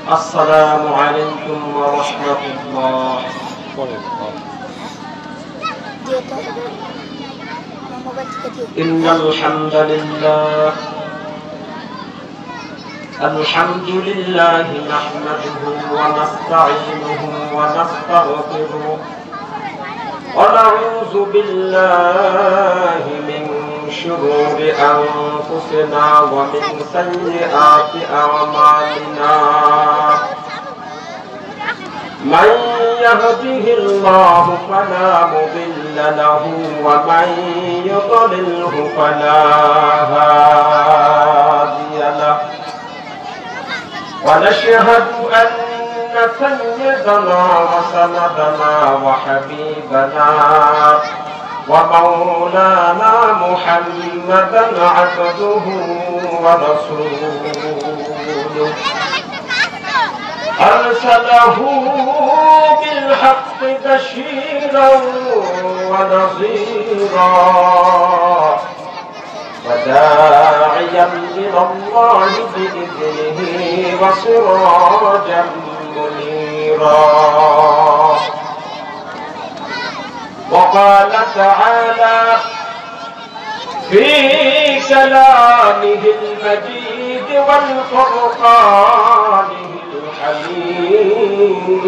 السلام عليكم ورحمة الله. إن الحمد لله نحمده ونستعينه ونستغفره ونعوذ بالله من شرور أنفسنا ومن سيئات أعمالنا. من يهده الله فلا مضل له ومن يضلله فلا هادي له. ونشهد أن سيدنا وسندنا وحبيبنا ومولانا محمدا عبده ورسوله أرسله بالحق بشيرا ونذيرا وداعيا إلى الله بإذنه وسراجا منيرا. وقال تعالى في كلامه المجيد والفرقانه الحميد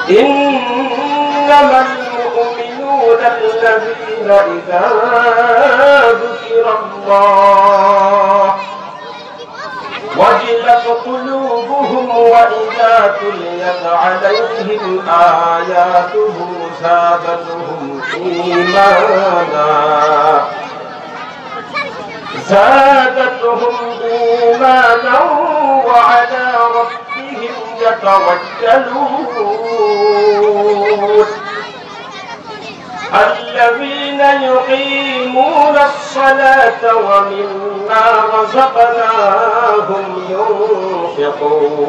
إنما المؤمنون الذين إذا ذكر الله وجلت قلوبهم وإذا تليت عليهم آياته زادتهم إيمانا وعلى ربهم يتوكلون. الذين يقيمون الصلاة ومما رزقناهم ينفقون.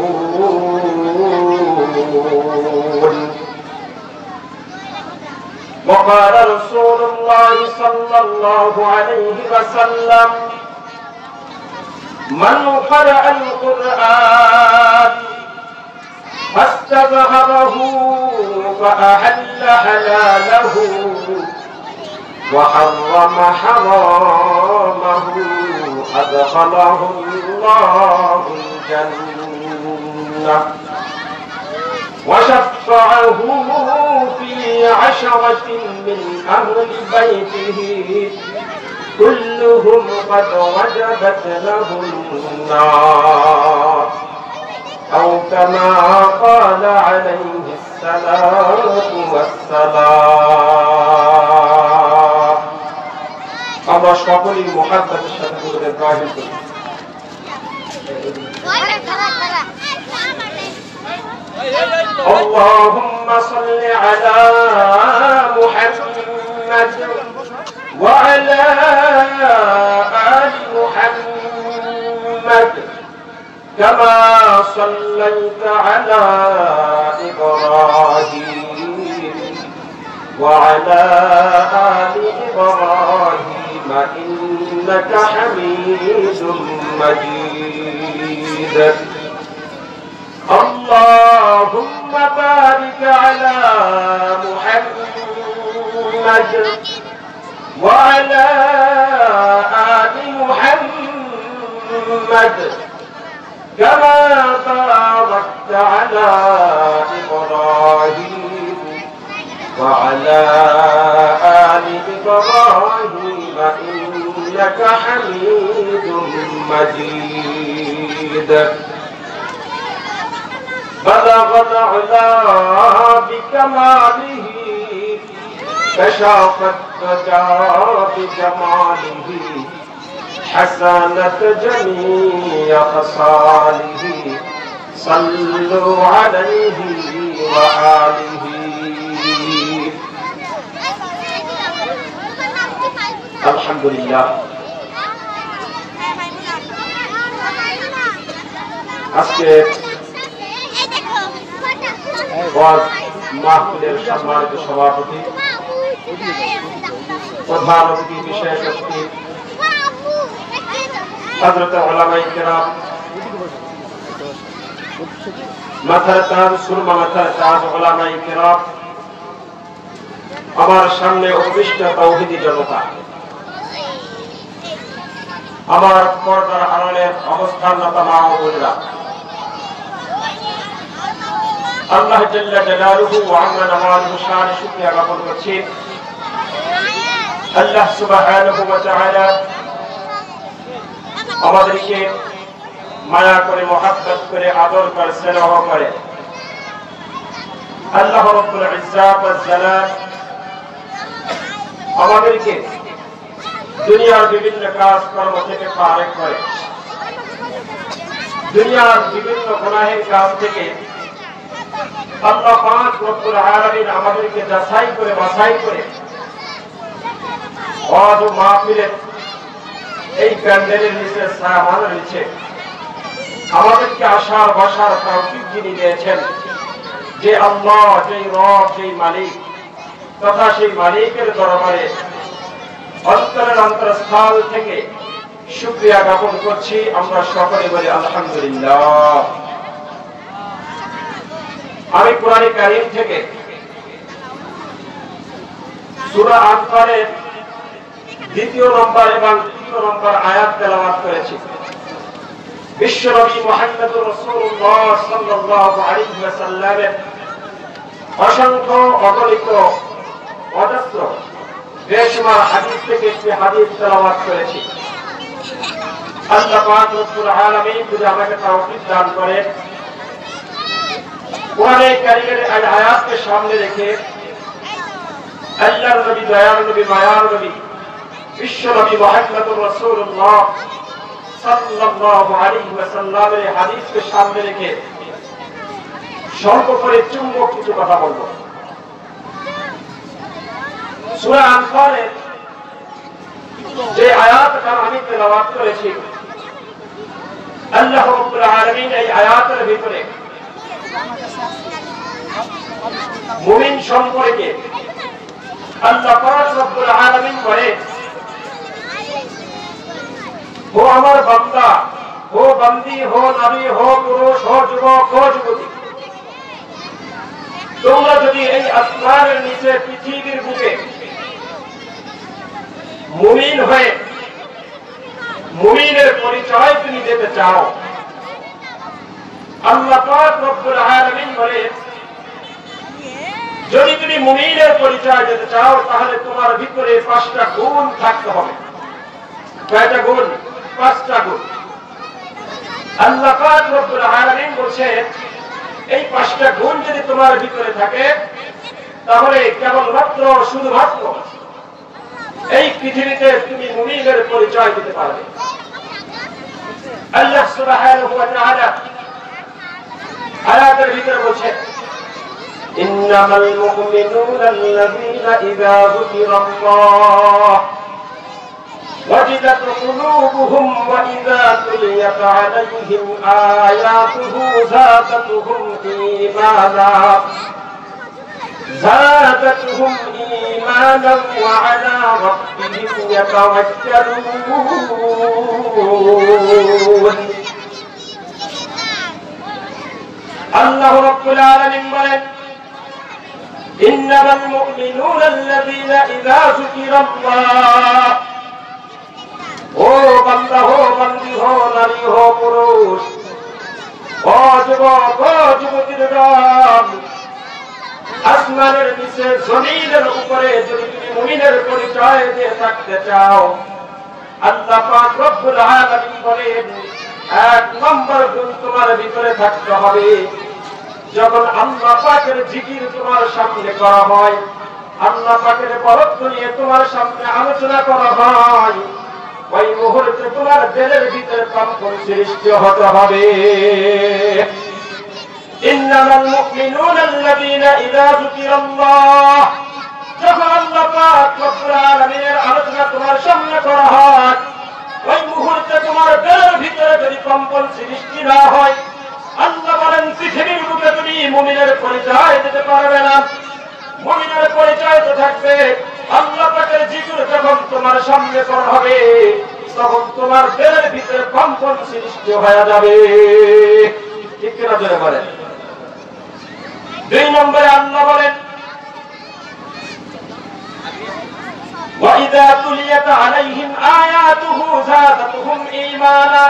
وقال رسول الله صلى الله عليه وسلم من قرأ القرآن فاستظهره فأحل حلاله وحرم حرامه أدخله الله الجنة وشفعه في 10 من أهل بيته كلهم قد وجبت لهم النار أو كما قال عليه الصلاة والسلام. আমরা সকলেই মুহাব্বতের সাথে বলতে কাহিল করি। اللهم صل على محمد وعلى آل محمد كما صليت على إبراهيم وعلى آل إبراهيم إنك حميد مجيد. اللهم بارك على محمد وعلى آل محمد كما باركت على إبراهيم وعلى آل إبراهيم إنك حميد مجيد. بلغ العلا بكماله كشف الدجى بجماله حسنت جميع خصاله صلوا عليه وآله. الحمد لله. আজকে মাহফিলের সম্মানিত সভাপতি প্রধান অতিথি বিশেষ অতিথি হযরত উলামায়ে কেরাম, মাথার তাজ, সুরমা মাথার তাজ উলামায়ে কেরাম, আমার সামনে উপবিষ্ট তাওহীদি জনতা, আমার পর্দার আড়ালের অবস্থানরত মা ও বোনেরা, আল্লাহ জাল্লা জালালুহু ওয়া আযমা নওয়াজুহু শান শুকরিয়া জ্ঞাপন করছি। আল্লাহ সুবহানাহু ওয়া তাআলা আমাদেরকে মায়া করে, মহব্বত করে, আদর করে, স্নেহ করে। আল্লাহ রাব্বুল ইজ্জাত ওয়াস জালাল আমাদেরকে দুনিয়ার বিভিন্ন কাজকর্ম থেকে ফারেক করে, দুনিয়ার বিভিন্ন গুনাহের কাজ থেকে আল্লাহ পাক রব্বুল আলামিন আমাদেরকে যাচাই করে, বাছাই করে ওয়াজ ও মাহফিলের এই প্যান্ডেলের নিচে, ছায়ামানের নিচে আমাদেরকে আসার বসার তৌফিক যিনি দিয়েছেন, যে আল্লাহ, যেই রব, যেই মালিক, তথা সেই মালিকের দরবারে অন্তরের অন্তরস্থল থেকে শুকরিয়া জ্ঞাপন করছি। আমরা সকলে বলি আলহামদুলিল্লাহ। আমি কুরআনে কারীম থেকে সূরা আনফালের ২য় নম্বর এবং ৩য় নম্বর আয়াত তেলাওয়াত করেছি। বিশ্বনবী মুহাম্মদুর রাসূলুল্লাহ সাল্লাল্লাহু আলাইহি ওয়াসাল্লামের অসংখ্য অগণিত অজস্র বেশুমার হাদিস থেকে একটি হাদিস তেলাওয়াত করেছি। আল্লাহ পাক রব্বুল আলামিন যদি আমাকে তৌফিক দান করেন, কোরআনে কারীমের এই আয়াতকে সামনে রেখে আল্লাহর নবী, দয়ার নবী, মায়ার নবী, বিশ্বনবী মুহাম্মদুর রাসূলুল্লাহ সাল্লাল্লাহু আলাইহি ওয়াসাল্লামের হাদিসকে সামনে রেখে সর্বোপরি চুম্বক কিছু কথা বলবো। সূরা আনফালের যে আয়াতটা আমি তেলাওয়াত করেছি, আল্লাহ রাব্বুল আলামিন এই আয়াতের ভিতরে মুমিন সম্পর্কে আল্লাহ পাক রব্বুল আলামিন বলেন, हो আমার বান্দা, हो বন্দী, हो নারী, हो পুরুষ, हो যুবক, हो যুবতী, তোমরা যদি এই আসমানের নিচে পৃথিবীর বুকে মুমিন হয়ে মুমিনের পরিচয় তুমি দিতে চাও, আল্লাহ পাক রব্বুল আলামিন বলেন, যদি তুমি মুমিনের পরিচয় দিতে চাও তাহলে তোমার ভিতরে 5টা গুণ থাকতে হবে। কয়টা গুণ? 5টা গুণ। আল্লাহ পাক রব্বুল আলামিন বলেন, এই 5টা গুণ যদি তোমার ভিতরে থাকে তাহলে কেবলমাত্র, শুধুমাত্র এই পৃথিবীতে তুমি মুমিনের পরিচয় দিতে পারবে। আল্লাহ সুবহানাহু ওয়া তাআলা আয়াতের ভিতরে বলেন, إنما المؤمنون الذين إذا ذكر الله وجلت قلوبهم وإذا تليت عليهم آياته زادتهم إيمانا وعلى ربهم يتوكلون। الله رب العالمين বলেন, إنما المؤمنون الذين إذا ذكر الله, ও বান্দা, হো বন্দী, হো নারী, হো পুরুষ, ও যুবক, ও যুবতীর দল, আসমানের নিচে, জমিনের উপরে যদি তুমি মুমিনের পরিচয় দিয়ে থাকতে চাও, আল্লাহ পাক রব্বুল আলামিন বলেন, 1 নম্বর গুণ তোমার ভিতরে থাকতে হবে, যখন আল্লাহ পাকের জিকির তোমার সামনে করা হয়, আল্লাহ পাকের বরত্ব নিয়ে তোমার সামনে আলোচনা করা হয়, ওই মুহূর্তে তোমার দিলের ভিতরে কম্পন সৃষ্টি হতে হবে। ইন্নামাল মুমিনুনা আল্লাযীনা ইযা যুকিরাল্লাহ, যখন আল্লাহ পাক রব্বুল আলামিনের আলোচনা তোমার সামনে করা হয়, ওই মুহূর্তে তোমার দিলের ভিতরে যদি কম্পন সৃষ্টি না হয়, আল্লাহ বলেন পৃথিবীর বুকে তুমি মুমিনের পরিচয় দিতে পারবে না। মুমিনের পরিচয় তো থাকবে আল্লাহ পাকের জিকির যখন তোমার সামনে করা হবে, তখন তোমার দেহের ভিতরে কম্পন সৃষ্টি হয়ে যাবে। ঠিক কিনা জোরে বলেন। 2 নম্বরে আল্লাহ বলেন وَإِذَا تُلِيَتْ عَلَيْهِمْ آيَاتُهُ زَادَتْهُمْ إِيمَانًا।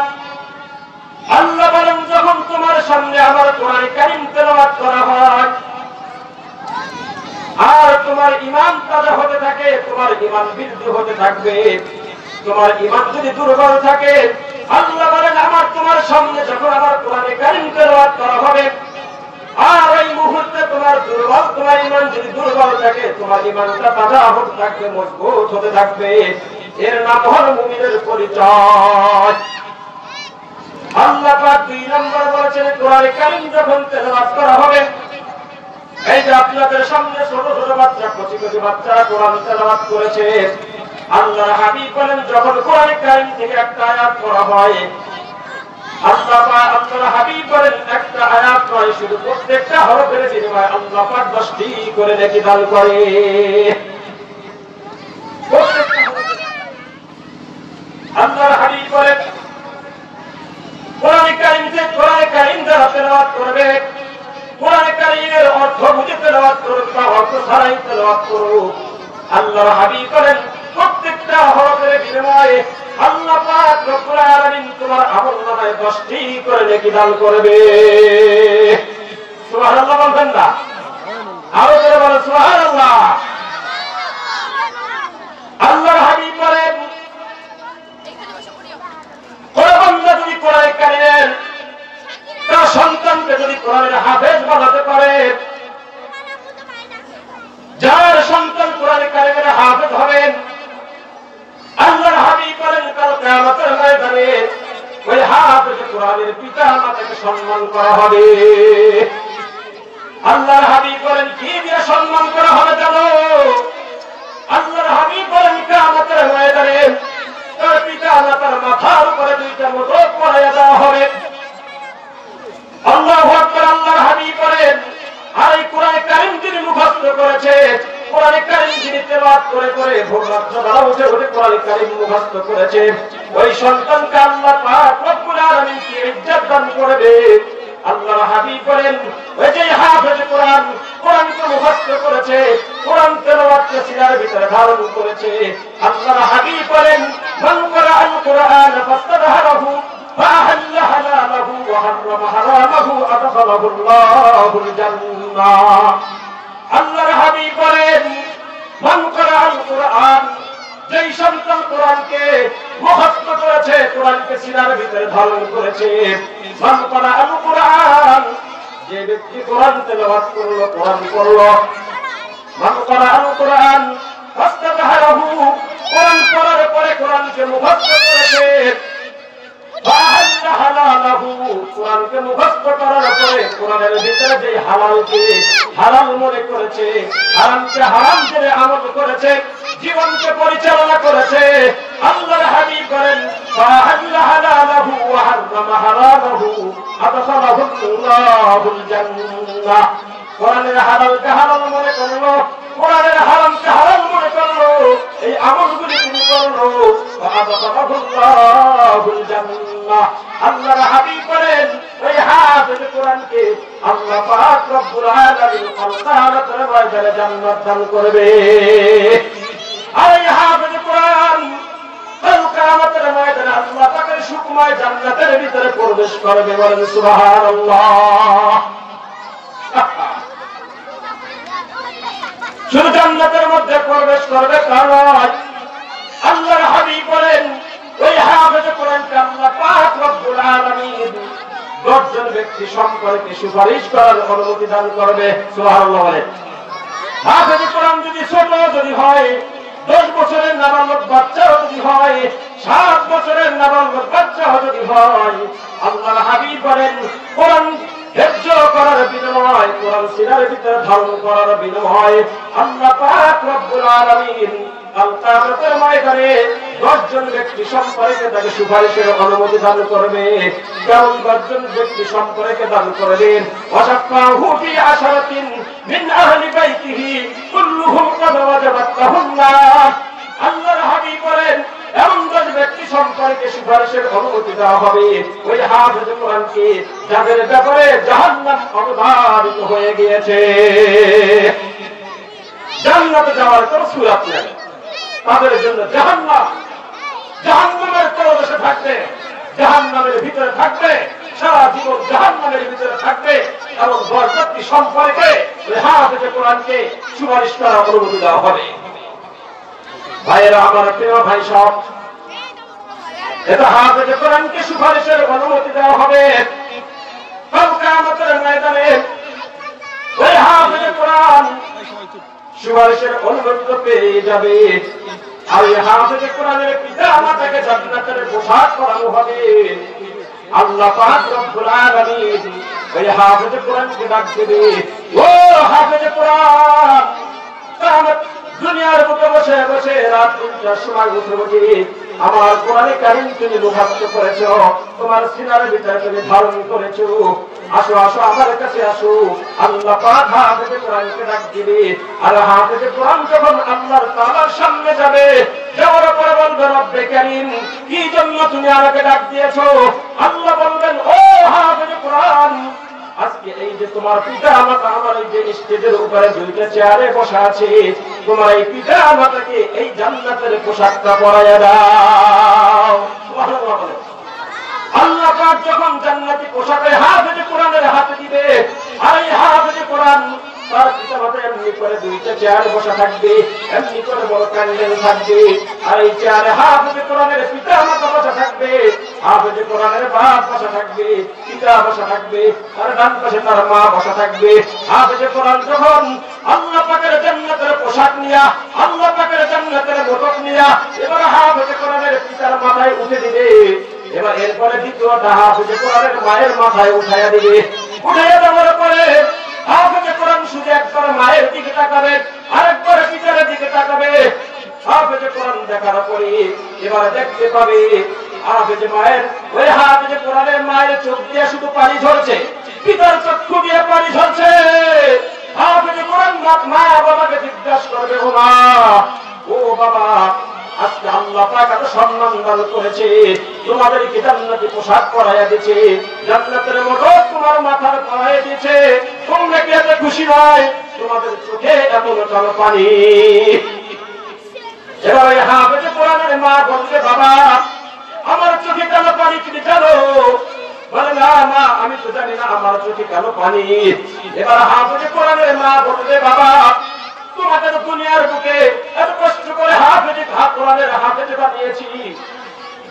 আল্লাহ বলেন যখন তোমার সামনে আমার কোরআন কারীম তেলাওয়াত করা হয় আর তোমার ঈমান তাজা হতে থাকে, তোমার ঈমান বৃদ্ধি হতে থাকবে। তোমার ঈমান যদি দুর্বল থাকে, আল্লাহ বলেন আমার তোমার সামনে যখন আমার কোরআন কারীম তেলাওয়াত করা হবে আর এই মুহূর্তে তোমার ঈমান যদি দুর্বল থাকে, তোমার ঈমানটা তাজা হতে থাকবে, মজবুত হতে থাকবে। এর নাম হলো মুমিনের পরিচয়। আল্লাহ পাক 2 নম্বর বলেছেন কোরআন কারীম যখন তেলাওয়াত করা হবে, এই যে আপনাদের সামনে ছোট ছোট বাচ্চা, কচি কচি বাচ্চারা কোরআন তেলাওয়াত করেছে, আল্লাহর হাবিব বলেন যখন কোরআন কারীম থেকে একটা আয়াত পড়া হয়, আল্লাহর হাবিব বলেন একটা আয়াত নয়, শুধু প্রত্যেকটা হরফের বিনিময়ে আল্লাহ পাক 10টি করে নেকি দান করে। আল্লাহর হাবিব বলেন কোরআন কারীম যারা তেলাওয়াত করবে, কোরআন কারীমের অর্থ বুঝে তেলাওয়াত করুক বা অর্থ ছাড়াই তেলাওয়াত করুক, আল্লাহর হাবিব বলেন প্রত্যেকটা হরফের বিনিময়ে আল্লাহ পাক রব্বুল আলামিন তোমার আমলনামায় 10টি করে নেকি দান করবে। সুবহানাল্লাহ বলবেন না? আরো জোরে বলেন সুবহানাল্লাহ। আল্লাহর হাবিব বলেন কোন বান্দা যদি কোরআন কারীমের তার সন্তানকে যদি কোরআনের হাফেজ বানাতে পারে, যার সন্তান কোরআন কারীমের হাফেজ হবেন, আল্লাহর হাবিব বলেন কাল কিয়ামতের ময়দানে ওই হাফেজ কোরআনের পিতা মাতাকে সম্মান করা হবে। আল্লাহর হাবিব বলেন কি দিয়ে সম্মান করা হবে জানো? আল্লাহর হাবিব বলেন কিয়ামতের ময়দানে তার পিতা মাতার মাথার উপরে 2টা মুকুট পরাইয়া দেওয়া হবে। আল্লাহু আকবার। আল্লাহর হাবিব বলেন আর এই কোরআন কারীম যিনি মুখস্থ করেছে, কোরআন কারীম যিনি তেলাওয়াত করে করে ভোর রাত্র বেলা উঠে উঠে কোরআন কারীম মুখস্থ করেছে, ওই সন্তানকে আল্লাহ পাক রব্বুল আলামিন কি ইজ্জত দান করবে। আল্লাহর হাবিব বলেন ওই যে হাফেজ কোরআনকে মুখস্থ করেছে, কোরআন তেলাওয়াতকে সিনার ভিতরে ধারণ করেছে, আল্লাহর হাবিব বলেন মান ক্বারাআল কুরআন ফাস্তাযহারাহু ফাআহাল্লা হালালাহু ওয়া হারামা হারামাহু আদখালাহুল্লাহুল জান্নাহ। আল্লাহর হাবিব বলেন মান ক্বারাআল কুরআন, যেই সন্তান কোরআনকে মুখস্থ করেছে, কোরআনকে সিনার ভিতরে ধারণ করেছে, মান ক্বারাআল কুরআন, যে ব্যক্তি কোরআন তেলাওয়াত করলো, কোরআন পড়লো, মান ক্বারাআল কুরআন ফাস্তাযহারাহু, কোরআন পড়ার পরে কোরআনকে মুখস্থ করেছে, ফাআহাল্লা হালালাহু, কোরআনকে মুখস্থ করার পরে কোরআনের ভিতরে যে হালালকে হালাল মনে করেছে, হারামকে হারাম করে আমল করেছে, জীবনকে পরিচালনা করেছে, আল্লাহর হাবিব বলেন ফাআহাল্লা হালালাহু ওয়া হারামা হারামাহু আদখালাহুল্লাহুল জান্নাহ। কোরআনের হালালকে হালাল মনে করলো, কোরআনের হারামকে হারাম মনে করলো, এই আমলগুলি তিনি করলো, আদখালাহুল্লাহুল জান্নাহ। আল্লাহর হাবিব বলেন ওই হাফেজ কোরআনকে আল্লাহ পাক রব্বুল আলামিন কিয়ামতের ময়দানে জান্নাত দান করবে। আর এই হাফেজ কোরআন কাল কিয়ামতের ময়দানে আল্লাহ পাকের সুকুমায় জান্নাতের ভিতরে প্রবেশ করবে। বলেন সুবহানাল্লাহ। শুধু জান্নাতের মধ্যে প্রবেশ করবে তা নয়, আল্লাহর হাবিব বলেন ওই হাফেজ কোরআনকে আল্লাহ পাক রব্বুল আলামিন 10 জন ব্যক্তি সম্পর্কে সুপারিশ করার অনুমতি দান করবে। সুবহানাল্লাহ বলেন। হাফেজ কোরআন যদি ছোট যদি হয়, 10 বছরের নাবালক বাচ্চাও যদি হয়, 7 বছরের নাবালক বাচ্চাও যদি হয়, আল্লাহর হাবিব বলেন কোরআন হেফজ করার বিনিময়ে, কোরআন সিনার ভিতরে ধারণ করার বিনিময়ে আল্লাহ পাক রব্বুল আলামিন কাল কিয়ামতের ময়দানে 10 জন ব্যক্তি সম্পর্কে তাকে সুপারিশের অনুমতি দান করবে। কেমন 10 জন ব্যক্তি সম্পর্কে দান করবেন? ওয়াশাফাহু ফি আশরাতিন মিন আহলি বাইতিহি কুল্লুহুম ক্বাদ ওয়াজাবাত লাহুন নার। আল্লাহর হাবিব বলেন এমন 10 ব্যক্তি সম্পর্কে সুপারিশের অনুমতি দেওয়া হবে ওই হাফেজ কোরআনকে যাদের ব্যাপারে জাহান্নাম অবধারিত হয়ে গিয়েছে, জান্নাতে যাওয়ার কোন সুরাত নেই, তাদের জন্য জাহান্নাম, জাহান্নামের তলদেশে থাকবে, জাহান্নামের ভিতরে থাকবে, সারা জীবন জাহান্নামের ভিতরে থাকবে এবং ব্যক্তি সম্পর্কে ওই হাফেজ কোরআনকে সুপারিশ করার অনুমতি দেওয়া হবে। ভাইয়েরা আমার প্রিয় ভাই সব, এটা হাফেজ কোরআনকে সুপারিশের অনুমতি দেওয়া হবে। কাল কিয়ামতের ময়দানে ওই হাফেজ কোরআন সুপারিশের অনুমতি পেয়ে যাবে। আর এই হাফেজ কোরআনের পিতা মাতাকে জান্নাতের পোশাক পরানো হবে। আল্লাহ পাক রব্বুল আলামিন ওই হাফেজ কোরআনকে ডাক দেবে, ও হাফেজ কোরআন, দুনিয়ার বুকে বসে বসে রাত ৩টার সময় উঠে বসে আমার কোরআনে কারীম তুমি মুখস্থ করেছো, তোমার সিনার ভিতরে তুমি ধারণ করেছো, আসো আসো আমার কাছে আসো। আল্লাহ পাক হাফেজ কোরআনকে ডাক দিবে। আর হাফেজ কোরআন যখন আল্লাহর তাআলার সামনে যাবে, যাওয়ার পরে বলবে, রব্বে কারীম, কি জন্য তুমি আমাকে ডাক দিয়েছো? আল্লাহ বলবেন, ও হাফেজ কোরআন, আজকে এই যে তোমার পিতা মাতা আমার এই যে স্টেজের উপরে দুইটা চেয়ারে বসা আছে, তোমার এই পিতা মাতাকে এই জান্নাতের পোশাকটা পরাইয়া দাও। সুবহানাল্লাহ বলেন। আল্লাহ পাক যখন জান্নাতি পোশাকে হাফেজ কোরআনের হাতে দিবে, আর এই হাফেজ কোরআন তার পিতা মাতা এমনি করে দুইটা চেয়ারে বসা থাকবে, এমনি করে বড় ক্যান্ডেল থাকবে, আর এই চেয়ারে হাফেজ কোরআনের পিতা মাতা বসা থাকবে, হাফেজ কোরআনের বাপ বসা থাকবে, পিতা বসা থাকবে, আর ডান পাশে তার মা বসা থাকবে। হাফেজ কোরআন যখন আল্লাহ পাকের জান্নাতের পোশাক নিয়া, আল্লাহ পাকের জান্নাতের মোটক নিয়া এবার হাফেজ কোরআনের পিতার মাথায় উঠে দিবে। এবার এরপরে দ্বিতীয়টা হাফেজ কোরআনের মায়ের মাথায় উঠাইয়া দিবে। উঠাইয়া দেওয়ার পরে হাফেজ কোরআন শুধু একবার মায়ের দিকে তাকাবে, আরেকবার পিতার দিকে তাকাবে। হাফেজ কোরআন দেখার পরে এবার দেখতে পাবে হাফেজ মায়ের ওই হাফেজ কোরআনের মায়ের চোখ দিয়ে শুধু পানি ঝরছে, পিতার চক্ষু দিয়ে পানি ঝরছে। হাফেজ কোরআন মা বাবাকে জিজ্ঞাসা করবে, ও মা, ও বাবা, আজকে আল্লাহ পাক এত সম্মান দান করেছে, তোমাদেরকে জান্নাতি পোশাক পরাইয়া দিয়েছে, জান্নাতের মোটক তোমার মাথার পরাইয়া দিয়েছে, তোমরা কি এত খুশি নয়? তোমাদের চোখে এমন কালো পানি। এবার ওই হাফেজ কোরআনের মা বলবে, বাবা, আমার চোখে কালো পানি তুমি জানো? বলে, না মা, আমি তো জানি না আমার চোখে কালো পানি। এবার হাফেজ কোরআনের মা বলবে, বাবা, তোমাকে তো দুনিয়ার বুকে এত কষ্ট করে হাফেজ কোরআনের হাফেজ বানিয়েছি,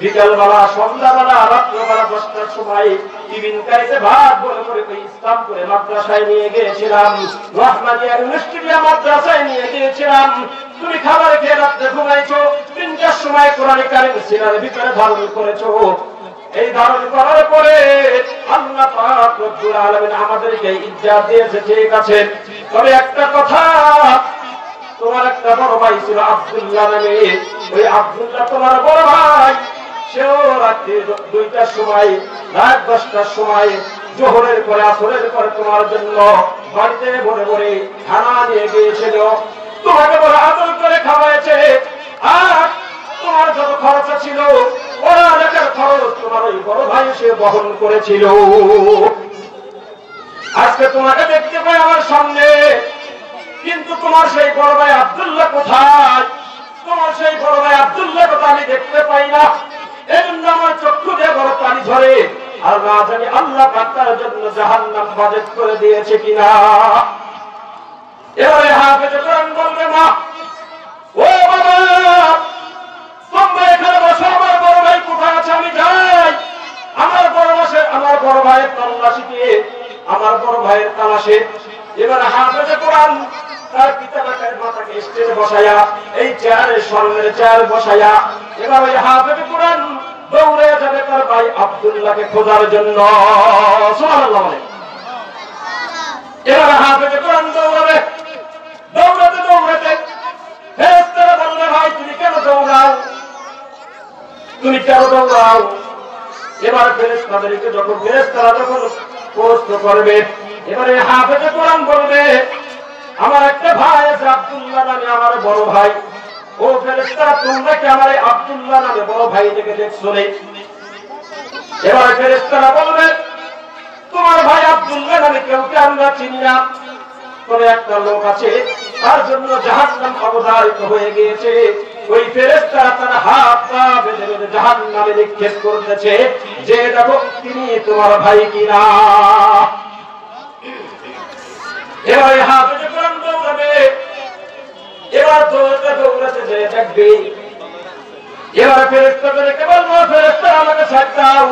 বিকালবেলা, সন্ধ্যাবেলা, রাত্রবেলা 10টার সময় টিফিন খাইতে ভাত বলে করে ইসলাম করে মাদ্রাসায় নিয়ে গিয়েছিলাম, রহমানিয়া ইউনিভার্সিটিয়া মাদ্রাসায় নিয়ে গিয়েছিলাম। তুমি খাবার খেয়ে রাত্রে ঘুমাইছো, 3টার সময় কোরআনে কারীম সিনার ভিতরে ধারণ করেছো। এই ধারণ করার পরে আল্লাহ পাক রব্বুল আলামিন আমাদেরকে ইজ্জত দিয়েছে, ঠিক আছে, তবে একটা কথা, তোমার একটা বড় ভাই ছিল আব্দুল্লাহ নামে, ওই আব্দুল্লাহ তোমার বড় ভাই, সেও রাত্রি 2টার সময়, রাত 10টার সময়, জোহরের পরে আসরের পরে তোমার জন্য বাড়িতে ভরে ভরে খানা নিয়ে গিয়েছিল, তোমাকে বড় আদর করে খাওয়াইছে। আর তোমার যত খরচ ছিল, ওরা লেখার খরচ তোমার ওই বড় ভাই সে বহন করেছিল। আজকে তোমাকে দেখতে পাই আমার সামনে, কিন্তু তোমার সেই বড় ভাই আব্দুল্লাহ কোথায়? তোমার সেই বড় ভাই আব্দুল্লাহ কথা আমি দেখতে পাই না। এই জন্য আমার চক্ষু দিয়ে বড় পানি ঝরে, আর না জানি আল্লাহ পাক তার জন্য জাহান্নাম বাজেট করে দিয়েছে কিনা। এবারে হাফেজ কোরআন বলবে, মা, ও বাবা, তোমরা এখানে বসো, আমার বড় ভাই কোথায় আছে আমি যাই। আমার বড় ভাইয়ের তল্লাশিতে, আমার বড় ভাইয়ের তালাশে এবার হাফেজ কোরআন তার পিতা মাতাকে স্টেজে বসাইয়া, এই চেয়ারে, স্বর্ণের চেয়ার বসাইয়া, এবার ওই হাফেজ কোরআন দৌড়ে যাবে তার ভাই আব্দুল্লাহকে খোঁজার জন্য। সুবহানাল্লাহ বলে। এবার হাফেজ কোরআন দৌড়াবে, দৌড়াতে দৌড়াতে ফেরেশতারা বলবে, ভাই তুমি কেন দৌড়াও, তুমি কেন দৌড়াও? এবার ফেরেশতাদেরকে যখন ফেরেশতারা যখন প্রশ্ন করবে, এবারে হাফেজ কোরআন বলবে, আমার একটা ভাই আছে আব্দুল্লাহ নামে, আমার বড় ভাই, ও ফেরেশতারা তোমরা কি আমার আব্দুল্লাহ নামে বড় ভাইটাকে দেখছো রে? এবার ফেরেশতারা বলবে তোমার ভাই আব্দুল্লাহ নামে কেউকে আমরা চিনি না, তবে একটা লোক আছে তার জন্য জাহান্নাম অবধারিত হয়ে গিয়েছে। ওই ফেরেশতারা তার হাত পা বেঁধে বেঁধে জাহান্নামে নিক্ষেপ করতেছে যে দেখো তিনি তোমার ভাই কিনা। এবার হাফেজে কোরআন দৌড়াবে, এবার দৌড়াতে যে দেখবে, এবার ফেরেশতাদেরকে বলবো ফেরেশতারা আমাকে ছাড় দাও,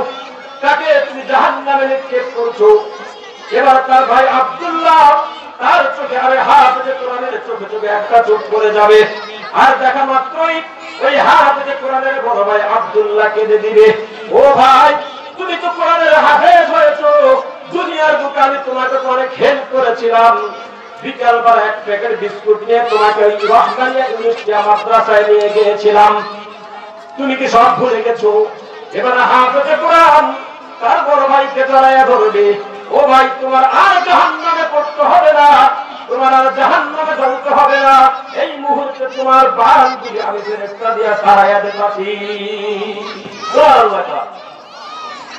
তাকে তুমি জাহান্নামে নিক্ষেপ করছো। এবার তার ভাই আব্দুল্লাহ তার চোখে আরে হাফেজে কোরআনের চোখে চোখে একটা চোখ পড়ে যাবে, আর দেখা মাত্রই ওই হাফেজে কোরআনের বড় ভাই আব্দুল্লাহ কেঁদে দিবে, ও ভাই তুমি তো কোরআনের হাফেজ হয়েছো, দুনিয়ার বুকে আমি তোমাকে অনেক হেল্প করেছিলাম, বিকালবেলা এক প্যাকেট বিস্কুট নিয়ে তোমাকে ওই রহমানিয়া ইউনিভার্সিটি মাদ্রাসায় নিয়ে গিয়েছিলাম, তুমি কি সব ভুলে গেছো? এবার হাফেজে কোরআন তার বড় ভাইকে জড়াইয়া ধরবে, ও ভাই তোমার আর জাহান্নামে পড়তে হবে না, তোমার আর জাহান্নামে জ্বলতে হবে না, এই মুহূর্তে তোমার বালগুলি আমি ফেরেশতা দিয়া সারাইয়া দিতেছি। সুবহানাল্লাহ।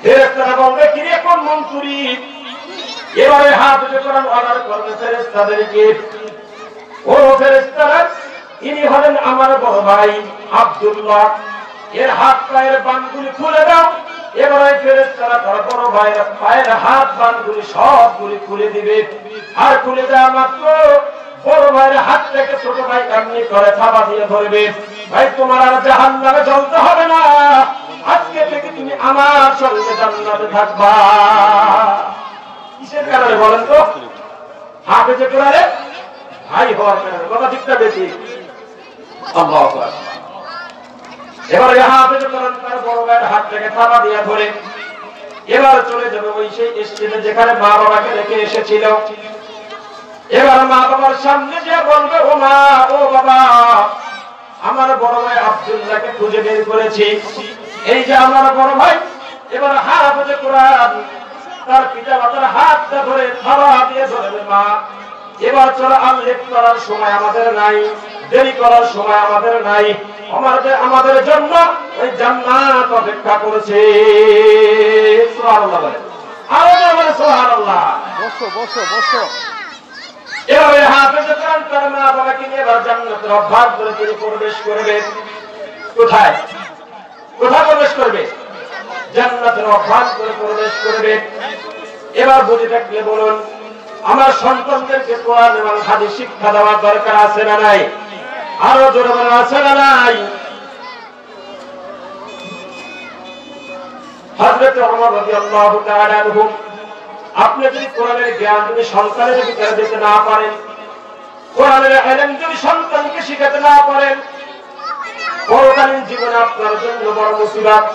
ফেরেশতারা বলবে কি রে কোন মন্ত্রী? এবারে হাফেজে কোরআন অর্ডার করবে ফেরেশতাদেরকে, ও ফেরেশতারা ইনি হলেন আমার বড় ভাই আব্দুল্লাহ, এর হাত পায়ের বানগুলি খুলে দাও। এবারে ফেরেশতারা তার বড় ভাইয়ের পায়ের হাত বানগুলি সবগুলি খুলে দিবে, আর খুলে দেওয়া মাত্র বড় ভাইয়ের হাত থেকে ছোট ভাই এমনি করে থাবা দিয়ে ধরবে, ভাই তোমার আর জাহান্নামে জ্বলতে হবে না, আজকে থেকে তুমি আমার সঙ্গে জান্নাতে থাকবা। কিসের কারণে বলেন তো? হাফেজে কোরআনে ভাই হওয়ার কারণে। কথা ঠিকটা বেশি। আল্লাহু আকবার। এবারে হাফেজে কোরআন তার বড় ভাইয়ের হাত থেকে থাবা দিয়ে ধরে এবার চলে যাবে ওই সেই স্টেজে যেখানে মা বাবাকে রেখে এসেছিল। এবার মা বাবার সামনে যে বলবে, ও মা, ও বাবা, আমার বড় ভাই আব্দুল্লাহকে খুঁজে বের করেছি, এই যে আমার বড় ভাই। এবার হাফেজে কোরআন তার পিতা মাতার হাতটা ধরে থাবা দিয়ে ধরবে, মা এবার চলো, আর লেট করার সময় আমাদের নাই, দেরি করার সময় আমাদের নাই, আমাদের জন্য ওই জান্নাত অপেক্ষা করেছে। সুবহানাল্লাহ বলে, আরো বলে সুবহানাল্লাহ। বসো বসো বসো। এভাবে হাফেজে কোরআন তার মা বাবাকে নিয়ে এবার জান্নাতের অভ্যাস করে তিনি প্রবেশ করবে। কোথায় কোথায় প্রবেশ করবে? জান্নাতের অভ্যাস করে প্রবেশ করবে। এবার বুঝে থাকলে বলুন, আমার সন্তানদেরকে কোরআন এবং হাদিস শিক্ষা দেওয়ার দরকার আছে না নাই? আরো জোরে বলা আছে না নাই? হযরত ওমর রাদিয়াল্লাহু তাআলা আনহু, আপনি যদি কোরআনের জ্ঞান যদি সন্তানের ভিতরে দিতে না পারেন, কোরআনের ইলম যদি সন্তানকে শিখাতে না পারেন, পরকালীন জীবনে আপনার জন্য বড় মুসিবত।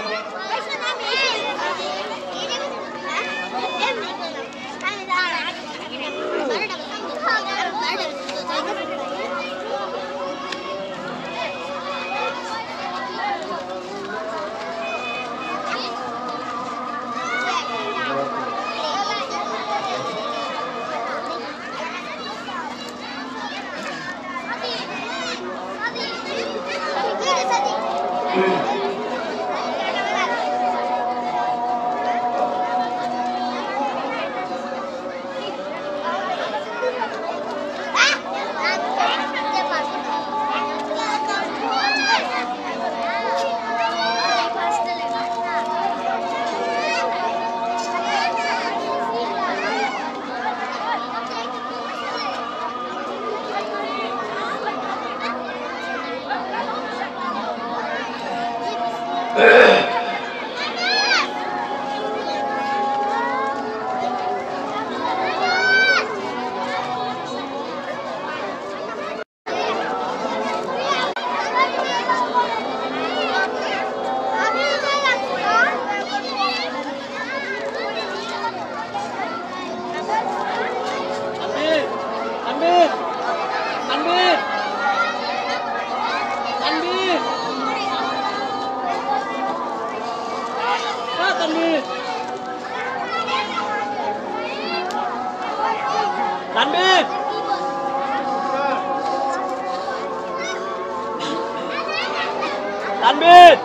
Tanbit.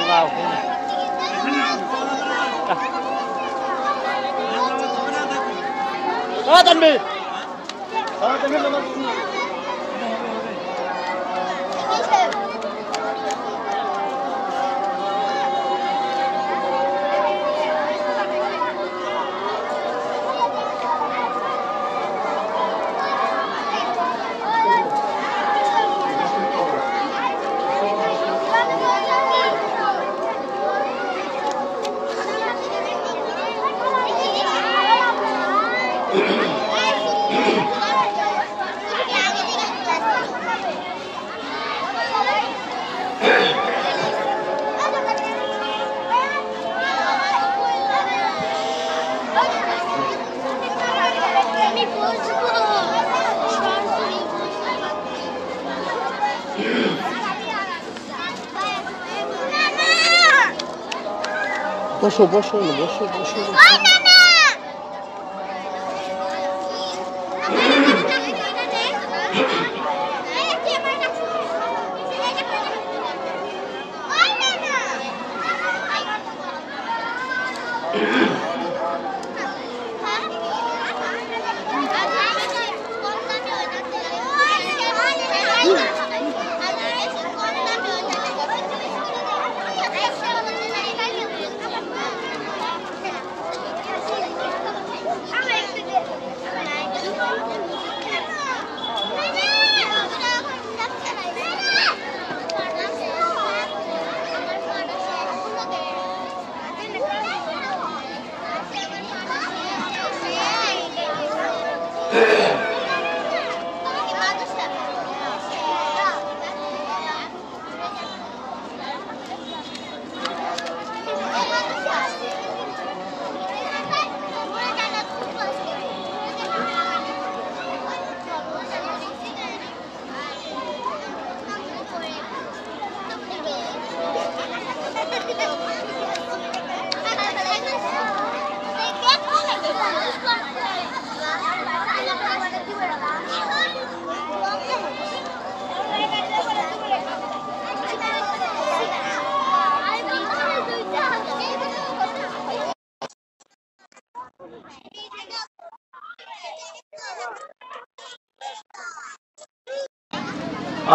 Vào. Đó Tanbit. Đó Tanbit nó. বসো বসো বসো বসো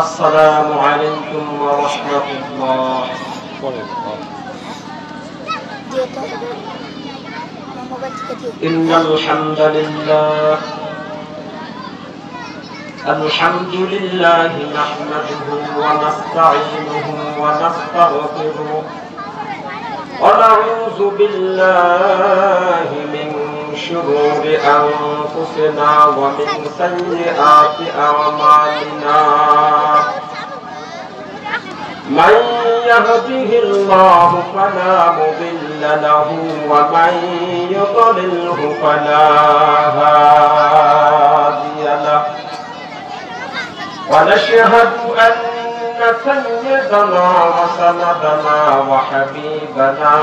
السلام عليكم ورحمة الله. إن الحمد لله نحمده ونستعينه ونستغفره ونعوذ بالله من شرور أنفسنا ومن سيئات أعمالنا. من يهده الله فلا مضل له ومن يضلله فلا هادي له. ونشهد أن سيدنا وسندنا وحبيبنا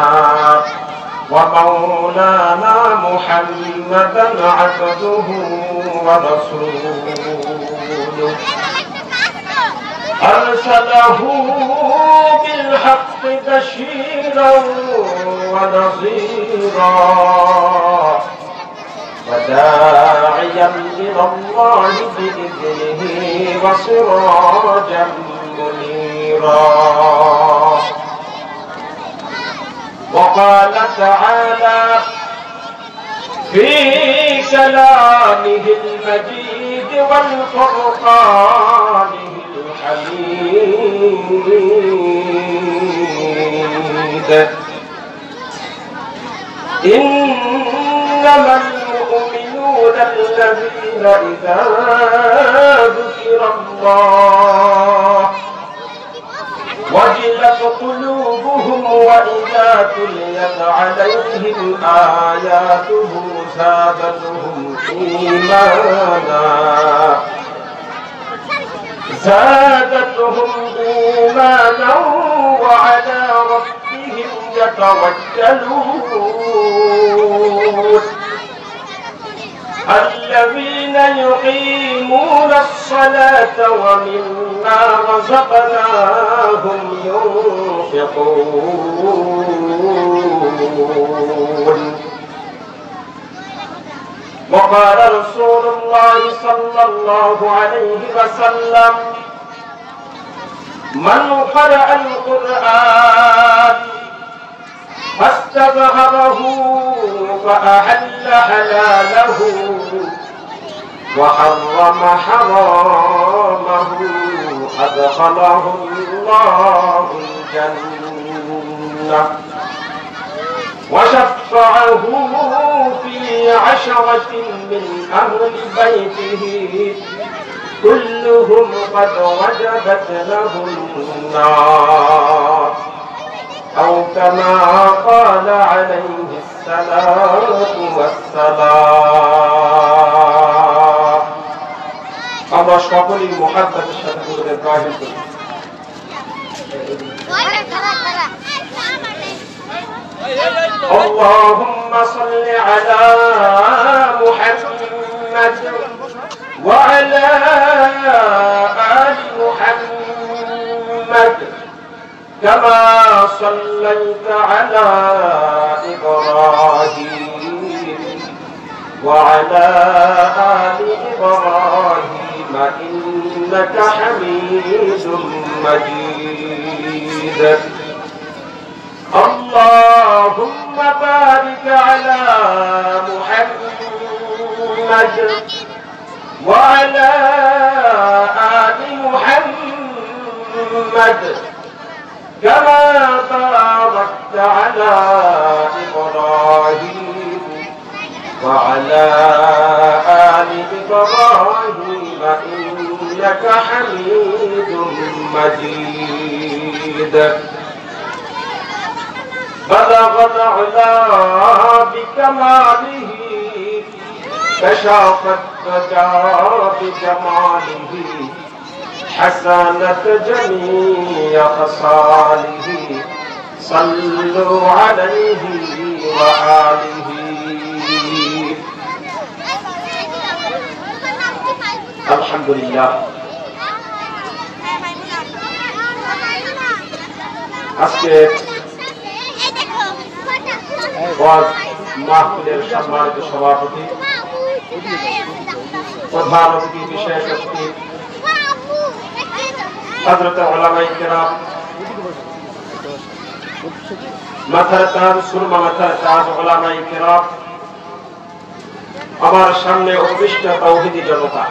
ومولانا محمدا عبده ورسوله أرسله بالحق بشيرا ونذيرا وداعيا إلى الله بإذنه وسراجا منيرا. وقال تعالى في كلامه المجيد والفرقانه الحميد إنما المؤمنون الذين إذا ذكر الله وجلت قلوبهم وإذا تليت عليهم آياته زادتهم إيمانا وعلى ربهم يتوكلون. الذين يقيمون الصلاة ومما ومما رزقناهم ينفقون. وقال رسول الله صلى الله عليه وسلم: من قرأ القرآن فاستظهره فأحل حلاله وحرم حرامه أدخله الله الجنة وشفعه في 10 من أهل بيته كلهم قد وجبت لهم النار، أو كما قال عليه الصلاة والسلام. আমরা সকলেই মুহাব্বতের সাথে বলতে ইব্রাহিম করি। اللهم صل على محمد وعلى آل محمد كما صليت على إبراهيم وعلى آل إبراهيم إنك حميد مجيد. اللهم بارك على محمد وعلى آل محمد كما باركت على إبراهيم وعلى آل إبراهيم إنك حميد مجيد. بلغ العلا بكماله كشف الدجى بجماله حسنت جميع خصاله صلوا عليه وآله. الحمد لله. আজকে মাহফিলের সম্মানিত সভাপতি, প্রধান অতিথি, বিশেষ অতিথি হযরত উলামায়ে কেরাম, মাথার তাজ, সুরমা মাথার তাজ উলামায়ে কেরাম, আমার সামনে উপবিষ্ট তাওহীদি জনতা,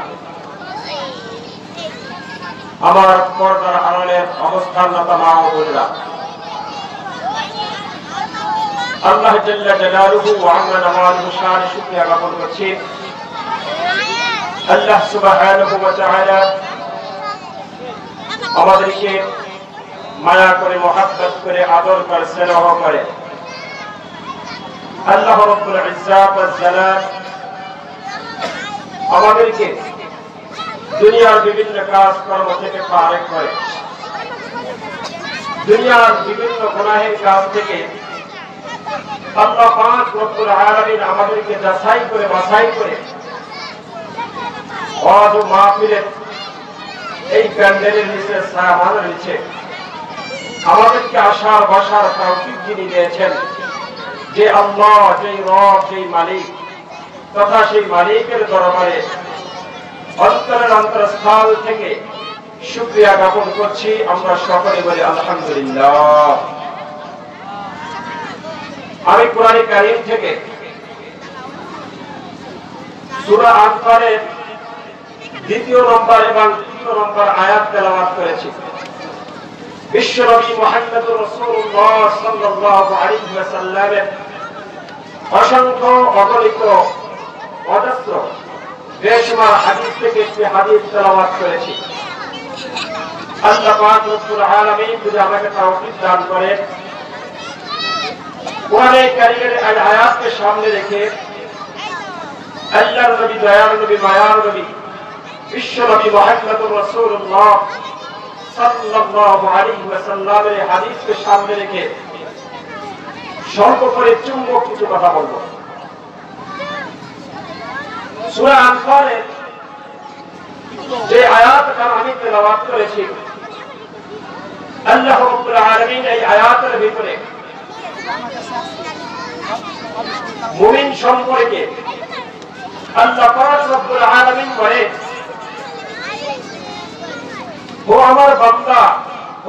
আমার পর্দার আড়ালের অবস্থানরত মা ও বোনেরা, আল্লাহ জাল্লা জালালুহু ওয়া আযমা নওয়াজুহু শান শুকরিয়া জ্ঞাপন করছি। আল্লাহ সুবহানাহু ওয়া তাআলা আমাদেরকে মায়া করে, মহব্বত করে, আদর করে, স্নেহ করে। আল্লাহ রাব্বুল ইজ্জাত ওয়াল জালাল আমাদেরকে দুনিয়ার বিভিন্ন কাজ কর্ম থেকে ফারেক করে, দুনিয়ার বিভিন্ন গুনাহের কাজ থেকে আল্লাহ পাক রব্বুল আলামিন আমাদেরকে যাচাই করে, বাছাই করে ওয়াজ মাহফিলের এই প্যান্ডেলের নিচে, সাহাবাদের নিচে আমাদেরকে আসার বসার তৌফিক যিনি দিয়েছেন, যে আল্লাহ, যেই রব, যেই মালিক, তথা সেই মালিকের দরবারে অন্তরের অন্তরস্থল থেকে শুকরিয়া জ্ঞাপন করছি। আমরা সকলে বলি আলহামদুলিল্লাহ। আমি কোরআন কারীম থেকে সূরা আনফালের 2 নম্বর এবং 3 নম্বর আয়াত তেলাওয়াত করেছি। বিশ্বনবী মুহাম্মদুর রাসূলুল্লাহ সাল্লাল্লাহু আলাইহি ওয়াসাল্লামের অসংখ্য অগণিত অজস্র বেশুমার হাদিস থেকে একটি হাদিস তেলাওয়াত করেছি। আল্লাহ পাক রব্বুল আলামিন যদি আমাকে তৌফিক দান করেন, কোরআন কারীমের এই আয়াতকে সামনে রেখে আল্লাহর নবী, দয়ার নবী, মায়ার নবী, বিশ্বনবী মুহাম্মদুর রাসূলুল্লাহ সাল্লাল্লাহু আলাইহি ওয়াসাল্লামের হাদিসকে সামনে রেখে স্বল্প করে চুম্বক কিছু কথা বলবো। সূরা আনফালের যে আয়াতটা আমি তেলাওয়াত করেছি, আল্লাহ রাব্বুল আলামিন এই আয়াতের ভিতরে মুমিন সম্পর্কে আল্লাহ পাক রব্বুল আলামিন বলেন, ও আমার বান্দা,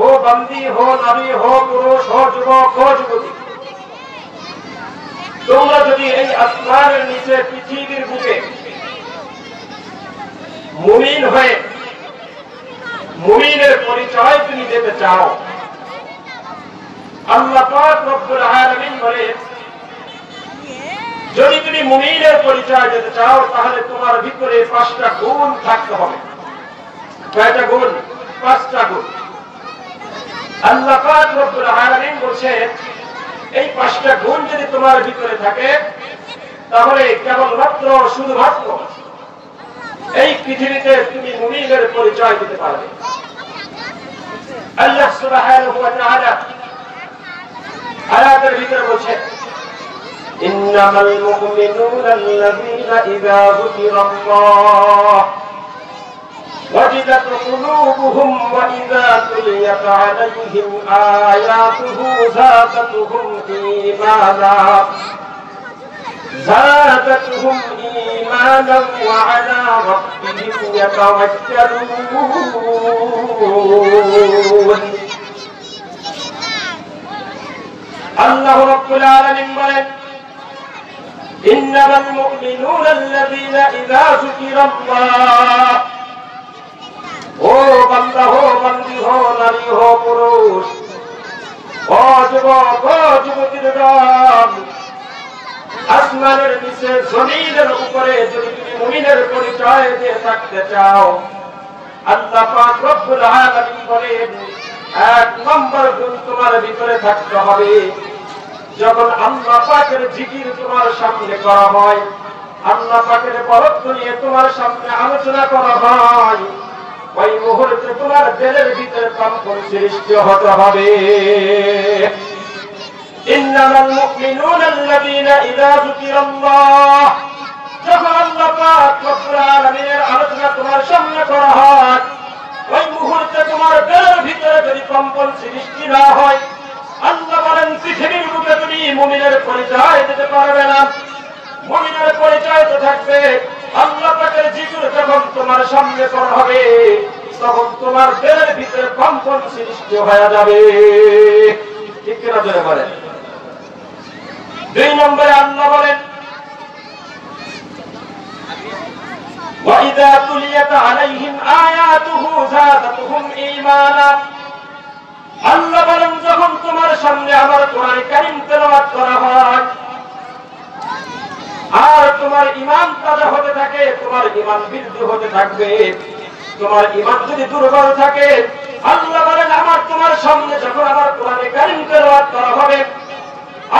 ও বান্দি, হো নারী, হো পুরুষ, হো যুবক, হো যুবতী, তোমরা যদি এই আসমানের নিচে পৃথিবীর বুকে মুমিন হয়ে মুমিনের পরিচয় তুমি দিতে চাও, আল্লাহ পাক রব্বুল আলামিন বলেন, যদি তুমি মুমিনের পরিচয় দিতে চাও তাহলে তোমার ভিতরে 5টা গুণ থাকতে হবে। কয়টা গুণ? 5টা গুণ। আল্লাহ পাক রব্বুল আলামিন বলেন, এই 5টা গুণ যদি তোমার ভিতরে থাকে তাহলে কেবলমাত্র শুধুমাত্র এই পৃথিবীতে তুমি মুমিনের পরিচয় দিতে পারবে। আল্লাহ সুবহানাহু ওয়া তাআলা আয়াতের ভিতরে বলেন, ইন্নামাল মুমিনুনা আল্লাযীনা ইযা যুকিরাল্লাহ ওয়াজিলাত কুলুবুহুম ওয়া ইযা তুলিয়াত আলাইহিম আয়াতুহু যাদাতুহুম ঈমানা زادتهم إيمانا وعلى ربهم يتوكلون الله رب العالمين বলেন, إنما المؤمنون الذين إذا ذكر الله ও বান্দা, হো বান্দি, হো নারী, হো পুরুষ, ও যুবক, ও যুবতীর দল, আসমানের নিচে জমিনের উপরে যদি তুমি মুমিনের পরিচয় দিয়ে থাকতে চাও, আল্লাহ পাক রব্বুল আলামিন বলেন, 1 নম্বর গুণ তোমার ভিতরে থাকতে হবে, যখন আল্লাহ পাকের জিকির তোমার সামনে করা হয়, আল্লাহ পাকের বরত্ব নিয়ে তোমার সামনে আলোচনা করা হয়, ওই মুহূর্তে তোমার দিলের ভিতরে কম্পন সৃষ্টি হতে হবে। ইন্নামাল মুমিনুনা আল্লাযীনা ইযা যুকিরাল্লাহ, যখন আল্লাহ পাক রব্বুল আলামিনের আলোচনা তোমার সামনে করা হয়, ওই মুহূর্তে তোমার দিলের ভিতরে যদি কম্পন সৃষ্টি না হয়, আল্লাহ বলেন পৃথিবীর বুকে তুমি মুমিনের পরিচয় দিতে পারবে না। মুমিনের পরিচয় তো থাকবে, আল্লাহ পাকের জিকির যখন তোমার সামনে করা হবে তখন তোমার দিলের ভিতরে কম্পন সৃষ্টি হয়ে যাবে। ঠিক কিনা জোরে বলেন। 2 নম্বরে আল্লাহ বলেন, وَإِذَا تُلِيَتْ عَلَيْهِمْ آيَاتُهُ زَادَتْهُمْ إِيمَانًا, আল্লাহ বলেন যখন তোমার সামনে আমার কোরআন কারীম তেলাওয়াত করা হয় আর তোমার ঈমান তাজা হতে থাকে, তোমার ঈমান বৃদ্ধি হতে থাকবে। তোমার ঈমান যদি দুর্বল থাকে, আল্লাহ বলেন আমার তোমার সামনে যখন আমার কোরআন কারীম তেলাওয়াত করা হবে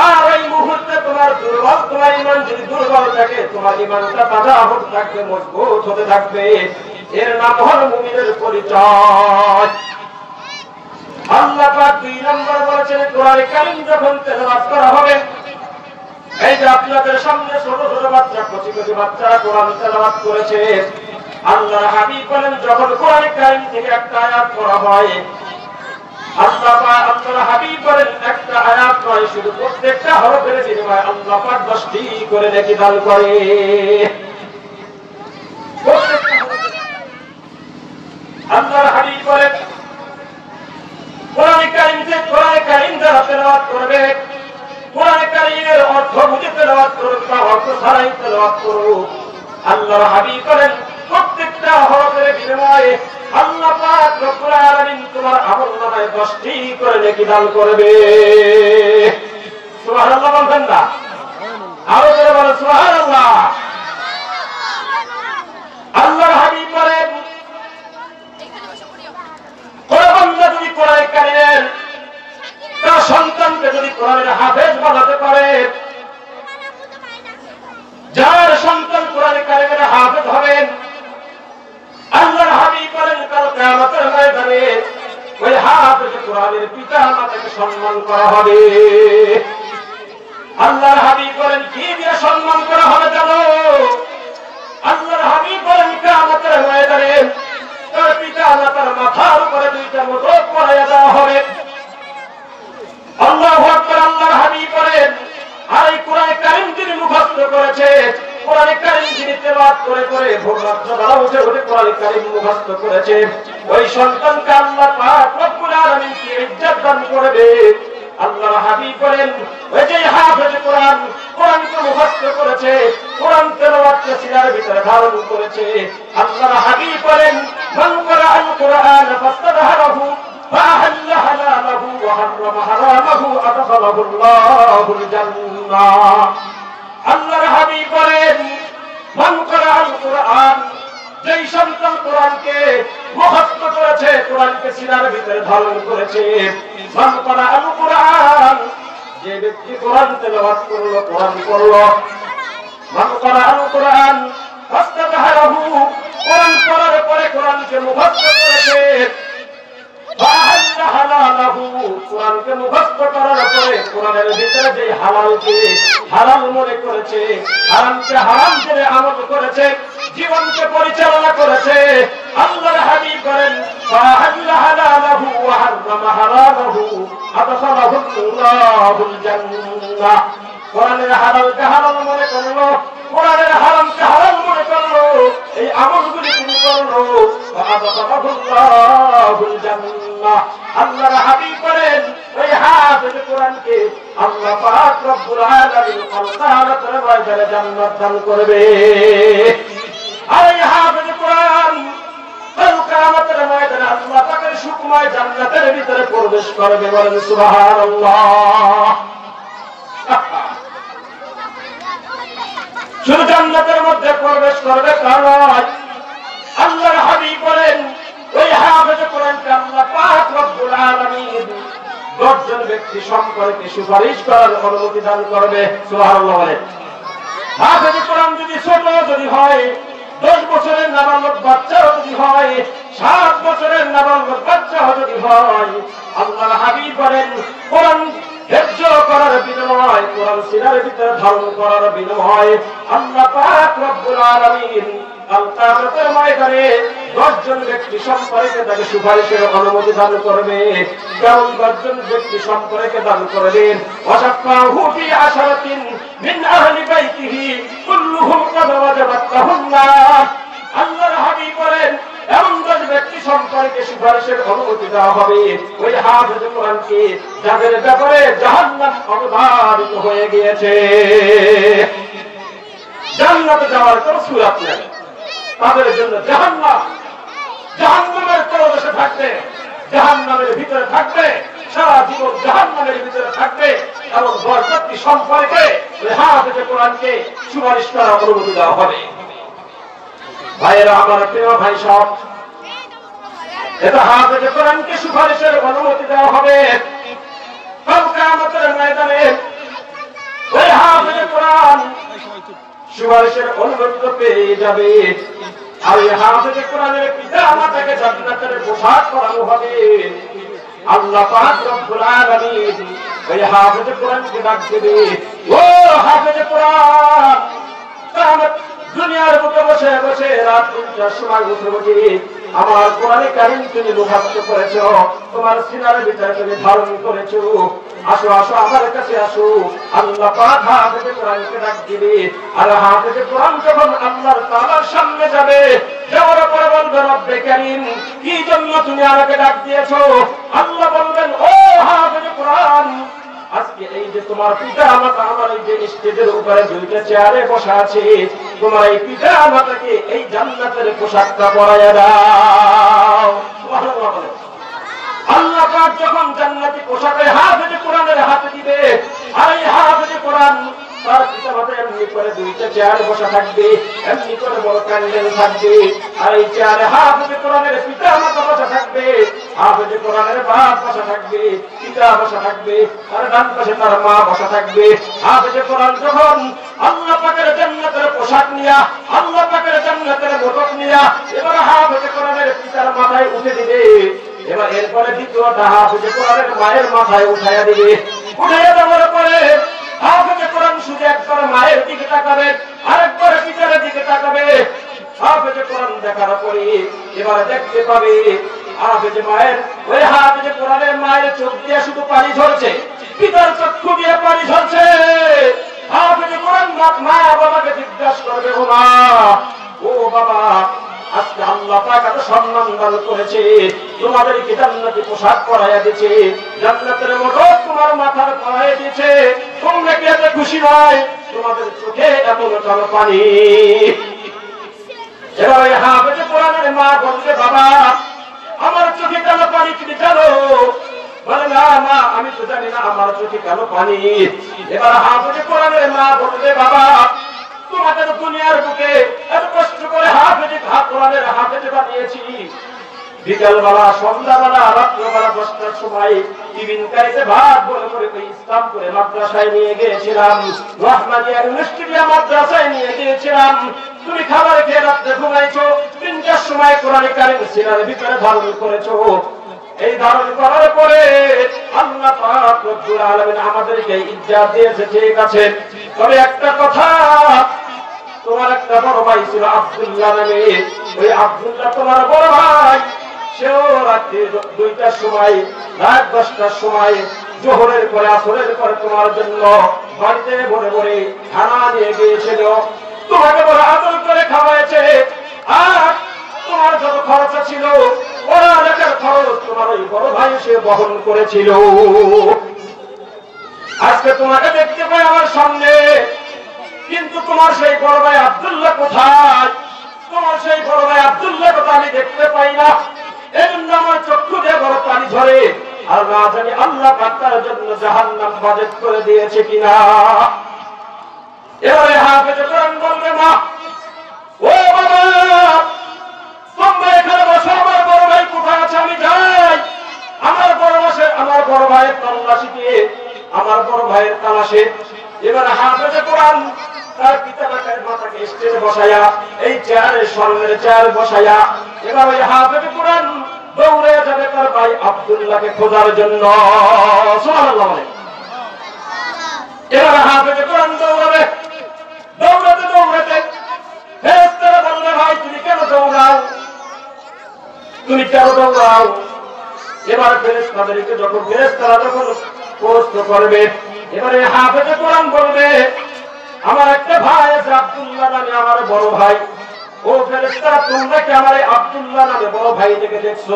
আর এই মুহূর্তে তোমার ঈমান যদি দুর্বল থাকে, তোমার ঈমানটা তাজা হতে থাকবে, মজবুত হতে থাকবে, এর নাম হল মুমিনের পরিচয়। আল্লাহ পাক 2 নম্বর বলেছেন, কোরআন কারীম যখন তেলাওয়াত করা হবে, এই যে আপনাদের সামনে ছোট ছোট বাচ্চা, কচি কচি বাচ্চারা কোরআন তেলাওয়াত করেছে, আল্লাহর হাবিব বলেন যখন কোরআন কারীম থেকে একটা আয়াত পড়া হয়, আল্লাহর হাবিব বলেন একটা আয়াত নয়, শুধু প্রত্যেকটা হরফের বিনিময়ে আল্লাহ পাক 10টি করে নেকি দান করে। আল্লাহর হাবিব বলেন কোরআন কারীম যারা তেলাওয়াত করবে, কোরআন কারীমের অর্থ বুঝে তেলাওয়াত করুক বা অর্থ ছাড়াই তেলাওয়াত করুক, আল্লাহর হাবিব বলেন প্রত্যেকটা হরফের বিনিময়ে আল্লাহ পাক রব্বুল আলামিন তোমার আমলনামায় 10টি করে নেকি দান করবে। সুবহানাল্লাহ বলবেন না? আরো জোরে বলেন সুবহানাল্লাহ। আল্লাহর হাবিব বলেন কোন বান্দা যদি কোরআন কারীমের তার সন্তানকে যদি কোরআনের হাফেজ বানাতে পারে, যার সন্তান কোরআন কারীমের হাফেজ হবেন, আল্লাহর হাবিব বলেন কাল কিয়ামতের ময়দানে ওই হাফেজ কোরআনের পিতা মাতাকে সম্মান করা হবে। আল্লাহর হাবিব বলেন কি দিয়ে সম্মান করা হবে জানো? আল্লাহর হাবিব বলেন কিয়ামতের ময়দানে তোমার পিতা মাতার মাথার উপরে দুইটা মোটর পরাইয়া দেওয়া হবে। আল্লাহু আকবার। আল্লাহর হাবিব বলেন, আর এই কোরআন কারীম যিনি মুখস্থ করেছে, কোরআন কারীম যিনি তেলাওয়াত করে করে ভোর রাত্র বেলা উঠে উঠে কোরআন কারীম মুখস্থ করেছে, ওই সন্তানকে আল্লাহ পাক রব্বুল আলামিন কি ইজ্জত দান করবে। আল্লাহর হাবিব বলেন, ওই যে হাফেজ কোরআন, কোরআনকে মুখস্থ করেছে, কোরআন তেলাওয়াতকে সিনার ভিতরে ধারণ করেছে, আল্লাহর হাবিব বলেন, মান ক্বারাআল কুরআন ফাস্তাযহারাহু فأحل حلاله وحرم حرامه أدخله الله الجنة। আল্লাহর হাবিব বলেন, মান ক্বারাআল কুরআন, যেই সন্তান কোরআনকে মুখস্থ করেছে, কোরআনকে সিনার ভিতরে ধারণ করেছে, মান ক্বারাআল কুরআন, যে ব্যক্তি কোরআন তেলাওয়াত করলো, কোরআন পড়লো, মান ক্বারাআল কুরআন ফাস্তাযহারাহু, কোরআন পড়ার পরে কোরআনকে মুখস্থ করেছে, কোরআনকে মুখস্থ করার পরে কোরআনের ভিতরে যে হালালকে হালাল মনে করেছে, হারামকে হারাম জেনে আমল করেছে, জীবনকে পরিচালনা করেছে, আল্লাহর হাবিব বলেন, ফাহাল্লা হালালাহু ওয়া হাররামা হারামাহু আদখালাহুল্লাহুল জান্নাহ। কোরআনের হালালকে হালাল মনে করলো, কোরআনের হারামকে হারাম মনে করলো, এই আমলগুলি তিনি করলো, আদখালাহুল্লাহুল জান্নাহ। আল্লাহর হাবিব বলেন, ওই হাফেজ কোরআনকে আল্লাহ পাক রব্বুল আলামিন কিয়ামতের ময়দানে জান্নাত দান করবে। আর এই হাফেজ কোরআন কাল কিয়ামতের ময়দানে আল্লাহ পাকের সুখময় জান্নাতের ভিতরে প্রবেশ করবে। বলেন সুবহানাল্লাহ। শুধু জান্নাতের মধ্যে প্রবেশ করবে তা নয়, আল্লাহর হাবিব বলেন, ওই হাফেজ কোরআনকে আল্লাহ পাক রব্বুল আলামিন 10 জন ব্যক্তি সম্পর্কে সুপারিশ করার অনুমতি দান করবে। সুবহানাল্লাহ বলেন। হাফেজ কোরআন যদি ছোট যদি হয়, 10 বছরের নাবালক বাচ্চাও যদি হয়, 7 বছরের নাবালক বাচ্চাও যদি হয়, আল্লাহর হাবিব বলেন, কোরআন হেফজ করার বিনিময়, কোরআন সিনার ভিতরে ধারণ করার বিনিময় আল্লাহ পাক রব্বুল আলামিন কাল কিয়ামতের ময়দানে 10 জন ব্যক্তি সম্পর্কে তাকে সুপারিশের অনুমতি দান করবে। কেমন 10 জন ব্যক্তি সম্পর্কে দান করবেন? ওয়াশাফাহু ফি আশরাতিন মিন আহলি বাইতিহি কুল্লুহুম কাদ ওয়াজাবাত লাহুন্নার। আল্লাহর হাবিব বলেন, এমন 10 ব্যক্তি সম্পর্কে সুপারিশের অনুমতি দেওয়া হবে, ওই হাফেজ কোরআনকে যাদের ব্যাপারে জাহান্নাম অবধারিত হয়ে গিয়েছে, জান্নাতে যাওয়ার কোন সুরাত নেই, তাদের জন্য জাহান্নাম, জাহান্নামের তলদেশে থাকবে, জাহান্নামের ভিতরে থাকবে, সারা জীবন জাহান্নামের ভিতরে থাকবে। এবং 10 ব্যক্তি সম্পর্কে ওই হাফেজ কোরআনকে সুপারিশ করার অনুমতি দেওয়া হবে। ভাইয়েরা আমার, প্রিয় ভাই সব, এটা হাফেজ কোরআনকে সুপারিশের অনুমতি দেওয়া হবে। কাল কিয়ামতের ময়দানে ওই হাফেজ কোরআন সুপারিশের অনুমতি পেয়ে যাবে। আর এই হাফেজ কোরআনের পিতা মাতাকে জান্নাতের পোশাক পরানো হবে। আল্লাহ পাক রব্বুল আলামিন ওই হাফেজ কোরআনকে ডাক দেবে, ও হাফেজ কোরআন, দুনিয়ার বুকে বসে বসে রাত 3টার সময় উঠে উঠে আমার কোরআনে কারীম তুমি মুখস্থ করেছো, তোমার সিনার ভিতরে তুমি ধারণ করেছো, আসো আসো আমার কাছে আসো। আল্লাহ পাক হাফেজ কোরআনকে ডাক দিবে। আর হাফেজ কোরআন যখন আল্লাহর তাআলার সামনে যাবে, যাওয়ার পরে বলবে, রব্বে কারীম, কি জন্য তুমি আমাকে ডাক দিয়েছো? আল্লাহ বলবেন, ও হাফেজ কোরআন, আজকে এই যে তোমার পিতা মাতা আমার এই যে স্টেজের উপরে 2টা চেয়ারে বসা আছে, তোমার এই পিতা মাতাকে এই জান্নাতের পোশাকটা পরাইয়া দাও। সুবহানাল্লাহ বলে। আল্লাহ পাক যখন জান্নাতি পোশাকে হাফেজ কোরআনের হাতে দিবে, আর এই হাফেজ কোরআন তার পিতা মাতা এমনি করে 2টা চেয়ারে বসা থাকবে, এমনি করে বড় প্যান্ডেল থাকবে, আর এই চেয়ারে হাফেজ কোরআনের পিতা মাতা বসা থাকবে, হাফেজ কোরআনের বাপ বসা থাকবে, পিতা বসা থাকবে, আর ডান পাশে তার মা বসা থাকবে। হাফেজ কোরআন যখন আল্লাহ পাকের জান্নাতের পোশাক নিয়া, আল্লাহ পাকের জান্নাতের মোটক নিয়া এবার হাফেজ কোরআনের পিতার মাথায় উঠে দিবে। এবার এরপরে দ্বিতীয়টা হাফেজ কোরআনের মায়ের মাথায় উঠাইয়া দিবে। উঠাইয়া দেওয়ার পরে হাফেজ কোরআন শুধু একবার মায়ের দিকে তাকাবে, আরেকবার পিতার দিকে তাকাবে। হাফেজে কোরআন দেখার পরে এবার দেখতে পাবে হাফেজে মায়ের ওই হাফেজে কোরআনের মায়ের চোখ দিয়ে শুধু পানি ঝরছে, পিতার চক্ষু দিয়ে পানি ঝরছে। হাফেজে কোরআন মা বাবাকে জিজ্ঞাসা করবে, ও মা, ও বাবা, আজকে আল্লাহ পাক এত সম্মান দান করেছে, তোমাদেরকে জান্নাতি পোশাক পরাইয়া দিয়েছে, জান্নাতের মোটর তোমার মাথার পরাইয়া দিয়েছে, তোমরা কি এত খুশি নয়? তোমাদের চোখে এত কেন পানি? এবার ওই হাফেজে কোরআনের মা বলবে, বাবা, আমার চোখে কেন পানি তুমি জানো? বলে, না মা, আমি তো জানি না আমার চোখে কেন পানি। এবার হাফেজে কোরআনের মা বলবে, বাবা, তোমাদের দুনিয়ার বুকে এত কষ্ট করে কোরআনের হাফেজে বানিয়েছি, বিকালবেলা, সন্ধ্যাবেলা, রাত্রবেলা 10টার সময় টিফিন খাইতে ভাত বলে করে ইসলাম করে মাদ্রাসায় নিয়ে গিয়েছিলাম, রহমানিয়া ইউনিভার্সিটি মাদ্রাসায় নিয়ে গিয়েছিলাম। তুমি খাবার খেয়ে রাত্রে ঘুমাইছো, 3টার সময় কোরআন কারীম সিনার ভিতরে ধারণ করেছো। এই ধারণ করার পরে আল্লাহ পাক রব্বুল আলামিন আমাদেরকে ইজ্জত দিয়েছে, ঠিক আছে, তবে একটা কথা, তোমার একটা বড় ভাই ছিল আব্দুল্লাহ নামে, ওই আব্দুল্লাহ তোমার বড় ভাই, সেও রাত্রি 2টার সময়, রাত 10টার সময়, জোহরের পরে আসরের পরে তোমার জন্য বাড়িতে ভরে ভরে খানা নিয়ে গিয়েছিল, তোমাকে বড় আদর করে খাওয়াইছে। আর তোমার যত খরচা ছিল, পড়ালেখার খরচ তোমার ওই বড় ভাই সে বহন করেছিল। আজকে তোমাকে দেখতে পাই আমার সামনে, কিন্তু তোমার সেই বড় ভাই আব্দুল্লাহ কোথায়? তোমার সেই বড় ভাই আব্দুল্লাহ কথা আমি দেখতে পাই না। এই জন্য আমার চক্ষু দিয়ে বড় পানি ঝরে, আর না জানি আল্লাহ পাক তার জন্য জাহান্নাম বাজেট করে দিয়েছে কিনা। এবারে হাফেজে কোরআন বলবে, মা, ও বাবা, তোমরা এখানে বসো, আমার বড় ভাই কোথায় আছে আমি যাই। আমার বড় ভাইয়ের তল্লাশি দিয়ে, আমার বড় ভাইয়ের তালাশে এবার হাফেজে কোরআন তার পিতা মাতাকে স্টেজে বসাইয়া, এই চেয়ারের সামনের চেয়ার বসাইয়া, এবার ওই হাফেজে কোরআন দৌড়ে যাবে তার ভাই আব্দুল্লাহকে খোঁজার জন্য। সুবহানাল্লাহ বলে। এবার হাফেজে কোরআন দৌড়াবে, দৌড়াতে দৌড়াতে ফেরেশতারা বলবে, ভাই তুমি কেন দৌড়াও, তুমি কেন দৌড়াও? এবার ফেরেশতাদেরকে যখন ফেরেশতারা যখন প্রশ্ন করবে, এবারে হাফেজে কোরআন বলবে, আমার একটা ভাই আছে আব্দুল্লাহ নামে, আমার বড় ভাই। ও ফেরেশতারা, তোমরা কি আমার এই আব্দুল্লাহ নামে বড় ভাইটাকে দেখছো?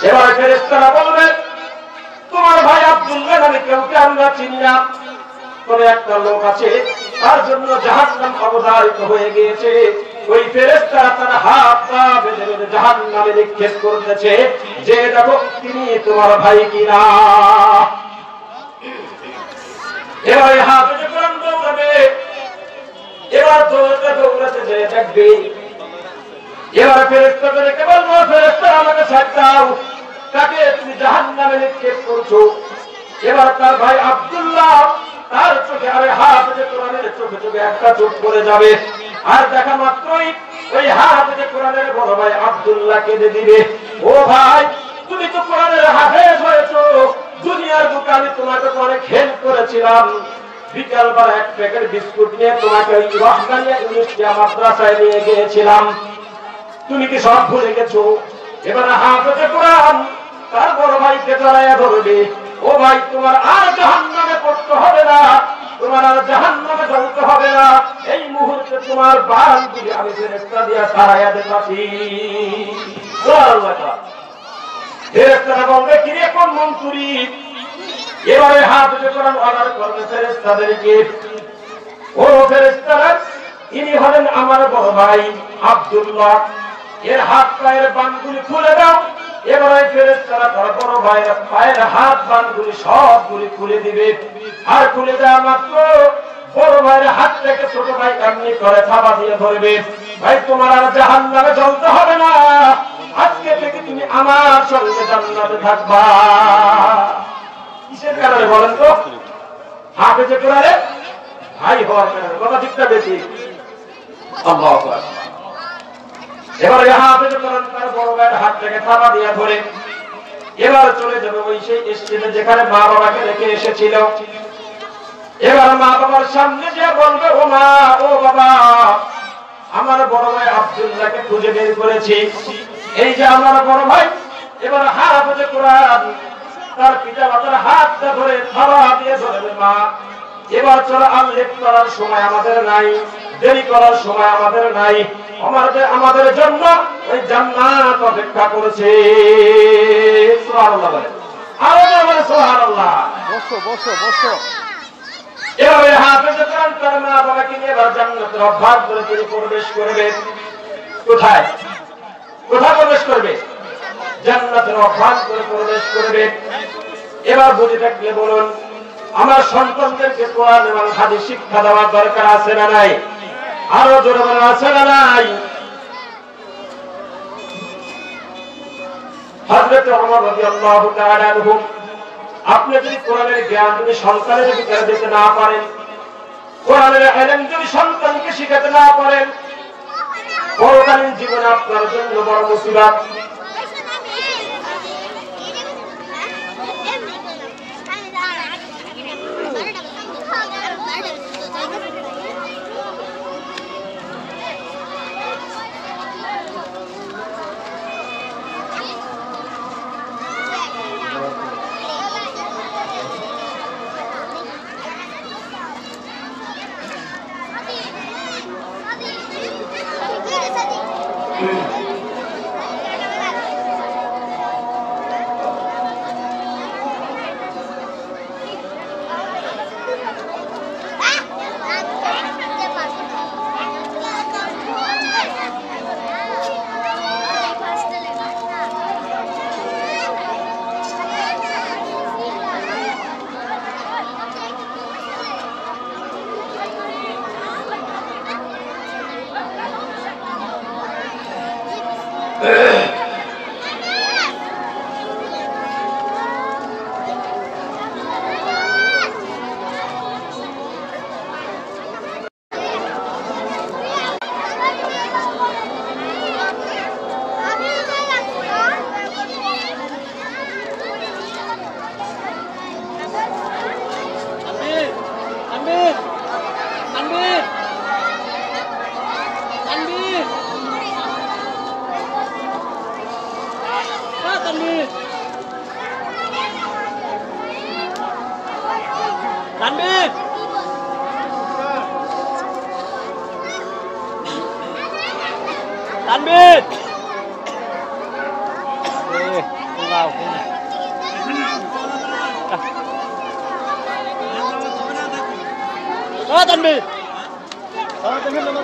এবার ফেরেশতারা বলবে, তোমার ভাই আব্দুল্লাহ নামে কেউকে আমরা চিনি না, তবে একটা লোক আছে, তার জন্য জাহান্নাম অবধারিত হয়ে গিয়েছে। ওই ফেরেশতারা তার হাত পা বেঁধে বেঁধে জাহান্নামে নিক্ষেপ করতেছে, যে দেখো তিনি তোমার ভাই কিনা। এবার হাফেজে কোরআন দৌড়াবে, এবার দৌড়াতে দৌড়াতে যে দেখবে, এবার ফেরেশতাদেরকে বলবো, ফেরেশতারা আমাকে ছাড় দাও, কাকে তুমি জাহান্নামে নিক্ষেপ করছো? এবার তার ভাই আব্দুল্লাহ, তার চোখে, আরে হাফেজে কোরআনের চোখে চোখে একটা চোখ পড়ে যাবে, আর দেখা মাত্রই ওই হাফেজে কোরআনের বড় ভাই আব্দুল্লাহ কেঁদে দিবে, ও ভাই, তুমি তো কোরআনের হাফেজ হয়েছো, দুনিয়ার বুকে আমি তোমাকে অনেক হেল্প করেছিলাম, বিকালবেলা এক প্যাকেট বিস্কুট নিয়ে তোমাকে ওই রহমানিয়া ইউনিভার্সিটি মাদ্রাসায় নিয়ে গিয়েছিলাম, তুমি কি সব ভুলে গেছো? এবার হাফেজে কোরআন তার বড় ভাইকে জড়াইয়া ধরবে, ও ভাই, তোমার আর জাহান্নামে পড়তে হবে না, তোমার আর জাহান্নামে জ্বলতে হবে না, এই মুহূর্তে তোমার বালগুলি আমি ফেরেশতা দিয়া সারাইয়া দিতেছি। সুবহানাল্লাহ। ফেরেশতারা বলবে, কি রে কোন মন্ত্রী? এবারে হাফেজে কোরআন অর্ডার করবে ফেরেশতাদেরকে, ও ফেরেশতারা, ইনি হলেন আমার বড় ভাই আব্দুল্লাহ, এর হাত পায়ের বাঁধগুলি খুলে দাও। এবার ওই ফেরেশতারা তার বড় ভাইয়ের পায়ের হাত বাঁধগুলি সবগুলি খুলে দিবে, আর খুলে দেওয়া মাত্র বড় ভাইয়ের হাত থেকে ছোট ভাই এমনি করে থাবা দিয়ে ধরবে, ভাই তোমার আর জাহান্নামে জ্বলতে হবে না, আজকে থেকে তুমি আমার সঙ্গে জান্নাতে থাকবা। কিসের কারণে বলেন তো? হাফেজে কোরআনে ভাই হওয়ার কারণে। কথা ঠিকটা বেশি। আল্লাহু আকবার। এবার হাফেজে কোরআন তার বড় ভাইয়ের হাত থেকে থাবা দিয়ে ধরে এবার চলে যাবে ওই সেই স্টেজে যেখানে মা বাবাকে রেখে এসেছিল। এবার মা বাবার সামনে যে বলবে, ও মা, ও বাবা, আমার বড় ভাই আব্দুল্লাহকে খুঁজে বের করেছি। এই যে আমার বড় ভাই এবার হাফেজে কোরআন, তার পিতা মাতার হাতটা ধরে থাবা দিয়ে ধরবে, মা এবার চলো, আর লেট করার সময় আমাদের নাই, দেরি করার সময় আমাদের নাই, আমাদের জন্য ওই জান্নাত অপেক্ষা করেছে। সুবহানাল্লাহ বলে, আরো বলে সুবহানাল্লাহ। বসো বসো বসো। এভাবে হাফেজে কোরআন তার মা বাবাকে নিয়ে এবার জান্নাতের অভ্যাস করে তিনি প্রবেশ করবে। কোথায় কোথায় প্রবেশ করবে? জান্নাতের অভ্যাস করে প্রবেশ করবে। এবার বুঝে থাকলে বলুন, আমার সন্তানদেরকে কোরআন এবং হাদিস শিক্ষা দেওয়ার দরকার আছে না নাই? আরো জোরে বলেন, আছে না নাই? হযরত ওমর রাদিয়াল্লাহু তাআলা আনহু, আপনি যদি কোরআনের জ্ঞান যদি সন্তানের ভিতরে দিতে না পারেন, কোরআনের ইলম যদি সন্তানকে শিখাতে না পারেন, পরকালীন জীবনে আপনার জন্য বড় মুসিবত। Tanbir. Vào. Tanbir. Tanbir nama.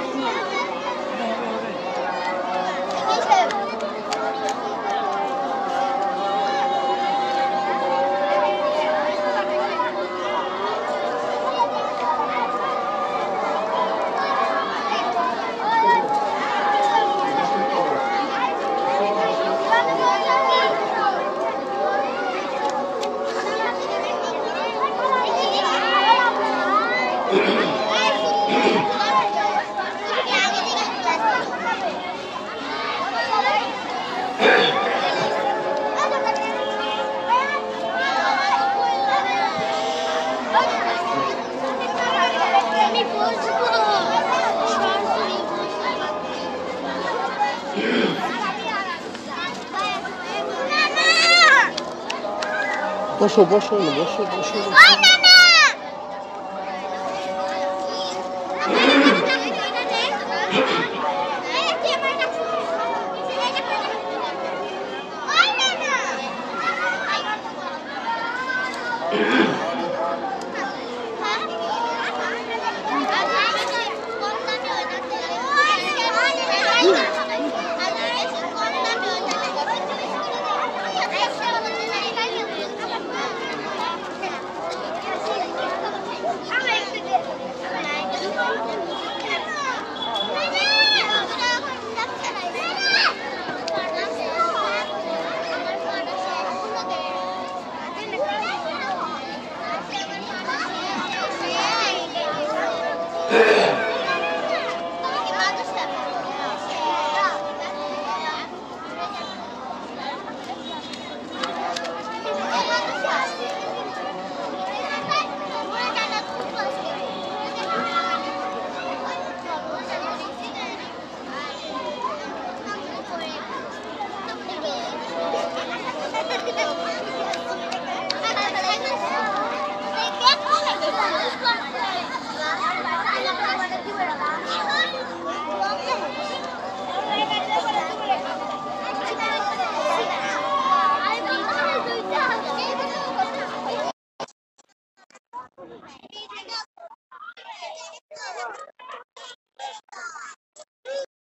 বসো বসো বসো বসো